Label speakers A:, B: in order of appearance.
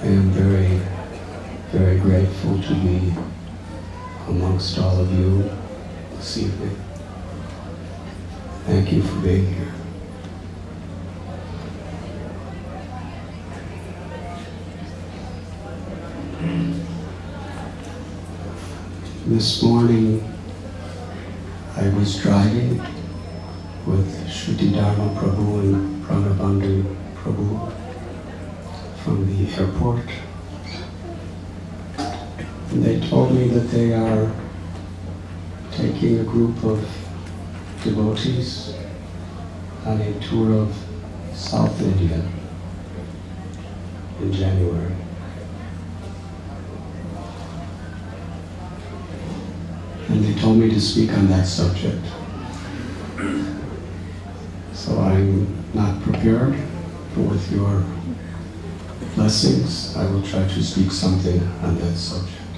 A: I am very, very grateful to be among amongst all of you this evening. Thank you for being here. This morning I was driving with Shruti Dharma Prabhu and Pranabandhu Prabhu from the airport. And they told me that they are taking a group of devotees on a tour of South India in January. And they told me to speak on that subject. So I'm not prepared, but with your blessings, I will try to speak something on that subject.